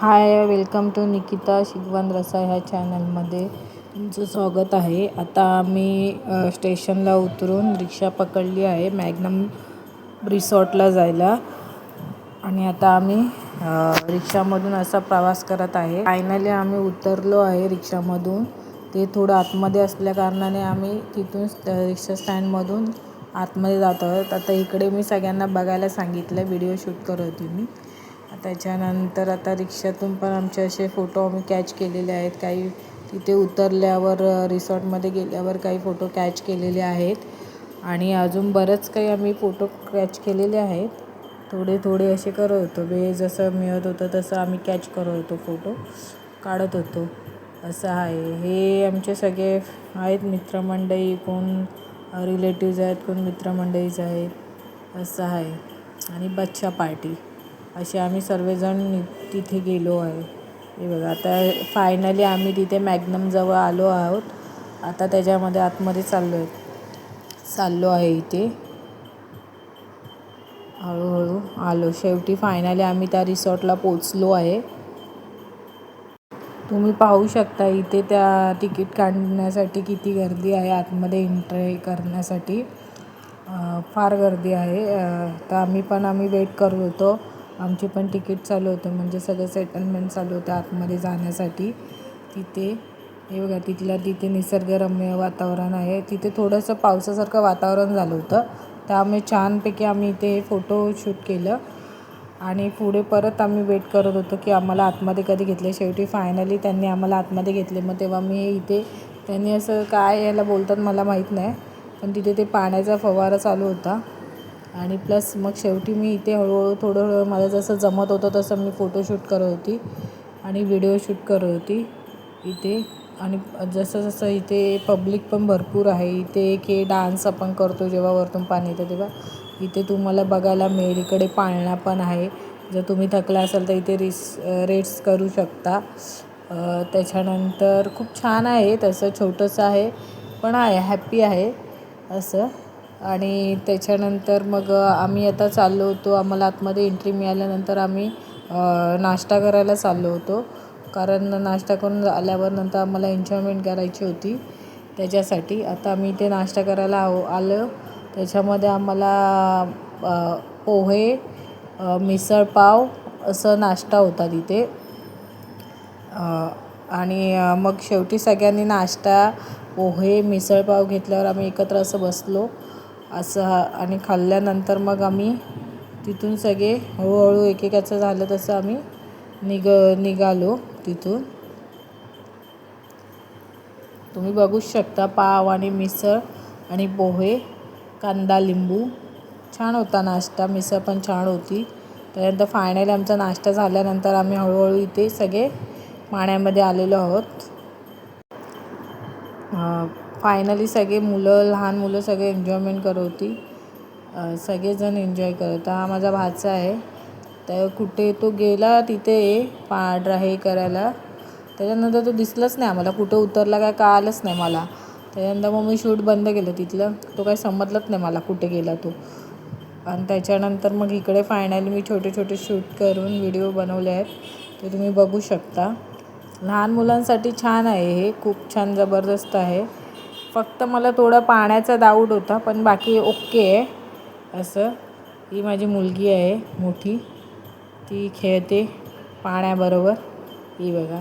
High, welcome to Nikita Shigwan रसा ह्या चॅनलमध्ये तुमचं स्वागत आहे. आता आम्ही स्टेशनला उतरून रिक्षा पकडली आहे मॅग्नम रिसॉर्टला जायला. आणि आता आम्ही रिक्षामधून असा प्रवास करत आहे. फायनली आम्ही उतरलो आहे रिक्षामधून. ते थोडं आतमध्ये असल्या कारणाने आम्ही तिथून रिक्षा स्टँडमधून आतमध्ये जात आहोत. आता इकडे मी सगळ्यांना बघायला सांगितलं, व्हिडिओ शूट करत होती मी. त्याच्यानंतर आता रिक्षातून पण आमचे असे फोटो आम्ही कॅच केलेले आहेत. काही तिथे उतरल्यावर रिसॉर्टमध्ये गेल्यावर काही फोटो कॅच केलेले आहेत. आणि अजून बरंच काही आम्ही फोटो कॅच केलेले आहेत. थोडे थोडे असे करत होतो, वेळ जसं मिळत होतं तसं आम्ही कॅच करत होतो, फोटो काढत होतो. असं आहे. हे आमचे सगळे आहेत मित्रमंडळी, कोण रिलेटिव्ज आहेत, कोण मित्रमंडळीच आहेत, असं आहे. आणि बच्चा पार्टी असे आम्ही सर्वजण तिथे गेलो आहे. हे बघा, आता फायनली आम्ही तिथे मॅग्नमजवळ आलो आहोत. आता त्याच्यामध्ये आतमध्ये चाललो आहे. इथे हळूहळू आलो. शेवटी फायनली आम्ही त्या रिसॉर्टला पोचलो आहे. तुम्ही पाहू शकता इथे त्या तिकीट काढण्यासाठी किती गर्दी आहे. आतमध्ये एंट्री करण्यासाठी फार गर्दी आहे. तर आम्ही वेट करत होतो. आमची पण तिकीट चालू होतं, म्हणजे सगळं सेटलमेंट चालू होतं आतमध्ये जाण्यासाठी. तिथे हे बघा, तिथे निसर्गरम्य वातावरण आहे. तिथे थोडंसं पावसासारखं वातावरण झालं होतं, त्यामुळे छानपैकी आम्ही इथे फोटो शूट केलं. आणि पुढे परत आम्ही वेट करत होतो की आम्हाला आतमध्ये कधी घेतले. शेवटी फायनली त्यांनी आम्हाला आतमध्ये घेतले. मग तेव्हा मी इथे त्यांनी असं काय याला बोलतात मला माहीत नाही, पण तिथे ते पाण्याचा फवारा चालू होता. आणि प्लस मग शेवटी मी इथे हळूहळू थोडं मला जसं जमत होतं तसं मी फोटोशूट करत होती आणि व्हिडिओ शूट करत होती इथे. आणि जसं इथे पब्लिक पण भरपूर आहे. इथे एक हे डान्स आपण करतो जेव्हा वरतून पाणी येतं तेव्हा इथे तुम्हाला बघायला मिळेल. इकडे पाळणा पण आहे. जर तुम्ही थकला असाल तर इथे रेस्ट करू शकता. त्याच्यानंतर खूप छान आहे. तसं छोटंसं आहे पण आहे, हॅप्पी आहे असं. आणि त्याच्यानंतर मग आम्ही आता चाललो होतो. आम्हाला आतमध्ये एंट्री मिळाल्यानंतर आम्ही नाश्ता करायला चाललो होतो, कारण नाश्ता करून आल्यावर नंतर आम्हाला एन्जॉयमेंट करायची होती. त्याच्यासाठी आता आम्ही इथे नाश्ता करायला आलो. त्याच्यामध्ये आम्हाला पोहे, मिसळपाव असं नाश्ता होता तिथे. आणि मग शेवटी सगळ्यांनी नाश्ता, पोहे, मिसळपाव घेतल्यावर आम्ही एकत्र असं बसलो असं. आणि खाल्ल्यानंतर मग आम्ही तिथून सगळे हळूहळू एकेकाचं झालं तसं आम्ही निघालो तिथून. तुम्ही बघूच शकता, पाव आणि मिसळ आणि पोहे, कांदा, लिंबू, छान होता नाश्ता. मिसळ पण छान होती. त्यानंतर फायनली आमचा नाश्ता झाल्यानंतर आम्ही हळूहळू इथे सगळे पाण्यामध्ये आलेलो आहोत. फायनली सगळे लहान मुलं सगळे एन्जॉयमेंट करत होती. सगळेजण एन्जॉय करत होता. हा माझा भाचा आहे. तर कुठे तो गेला तिथे हे करायला. त्याच्यानंतर तो दिसलाच नाही आम्हाला. कुठं उतरला काय कळालंच नाही मला. त्याच्यानंतर मग मी शूट बंद केलं तिथलं. तो काही समजलंच नाही मला कुठे गेला तो. आणि त्याच्यानंतर मग इकडे फायनली मी छोटे छोटे शूट करून व्हिडिओ बनवले आहेत, ते तुम्ही बघू शकता. लहान मुलांसाठी छान आहे हे, खूप छान जबरदस्त आहे. फक्त मला थोडा पाण्याचा डाऊट होता, पण बाकी ओके आहे असं. ही माझी मुलगी आहे मोठी, ती खेळते पाण्याबरोबर. ही बघा,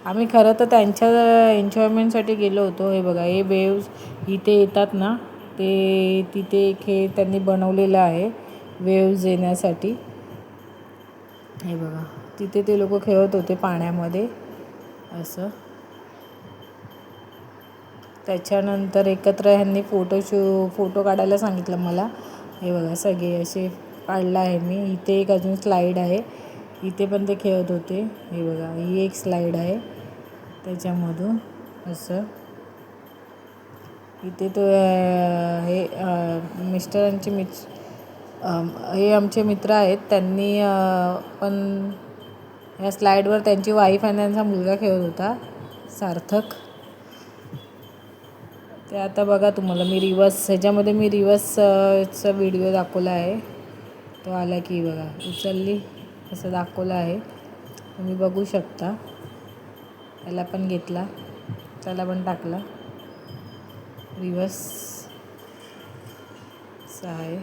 आम्ही खरं तर त्यांच्या एन्जॉयमेंटसाठी गेलो होतो. हे बघा, हे वेव्ज इथे येतात ना, ते तिथे त्यांनी बनवलेलं आहे वेव्ज येण्यासाठी. हे बघा, तिथे ते लोक खेळत होते पाण्यामध्ये असं. त्याच्यानंतर एकत्र ह्यांनी फोटो काढायला सांगितलं मला. हे बघा, सगळे असे काढला आहे मी. इथे एक अजून स्लाईड आहे, इथे पण ते खेळत होते. हे बघा, ही एक स्लाईड आहे त्याच्यामधून असं. इथे तो हे मिस्टरांचे हे आमचे मित्र आहेत. त्यांनी पण या स्लाईडवर त्यांची वाईफ आणि त्यांचा मुलगा खेळत होता, सार्थक. ते आता बघा, तुम्हाला मी ह्याच्यामध्ये मी रिवर्सचा व्हिडिओ दाखवला आहे. तो आला की बघा, उचलली असं दाखवलं आहे. तुम्ही बघू शकता. याला पण घेतला, त्याला पण टाकला. रिवर्स आहे.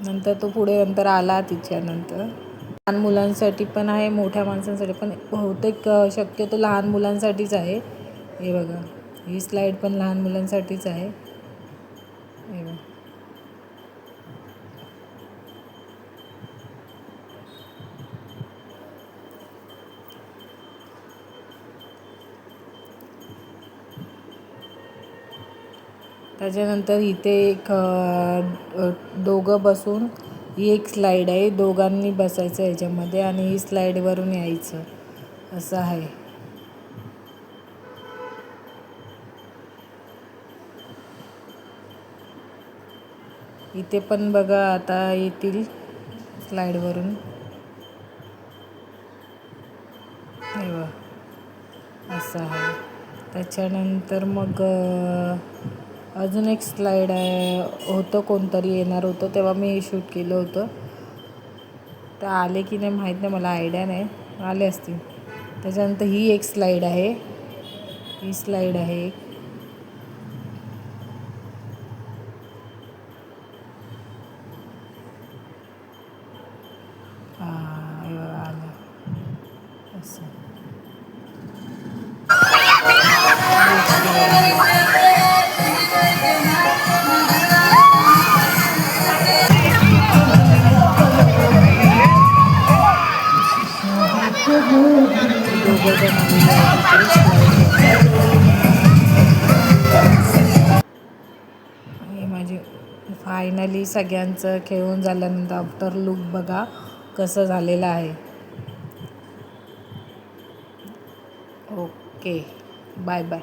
नंतर तो पुढे नंतर आला. तिच्यानंतर लहान मुलांसाठी पण आहे, मोठ्या माणसांसाठी पण. बहुतेक शक्यतो लहान मुलांसाठीच आहे. हे बघा, ही स्लाईड पण लहान मुलांसाठीच आहे. हे बघा. त्याच्यानंतर इथे एक दोघं बसून, ही एक स्लाईड आहे. दोघांनी बसायचं ह्याच्यामध्ये आणि ही स्लाईडवरून यायचं, असं आहे. इथे पण बघा, आता येतील स्लाईडवरून. हे बघा, असं आहे. त्याच्यानंतर मग अजून एक स्लाईड होतं, कोणतरी येणार होतं तेव्हा मी शूट केलं होतं. तर आले की नाही माहीत नाही, मला आयडिया नाही, आले असतील. त्याच्यानंतर ही एक स्लाईड आहे. ही स्लाईड आहे एक. आलं असं. हे माझे फायनली सगळ्यांचं खेळून झाल्यानंतर आफ्टर लुक बघा कसं झालेलं आहे. Okay, bye bye.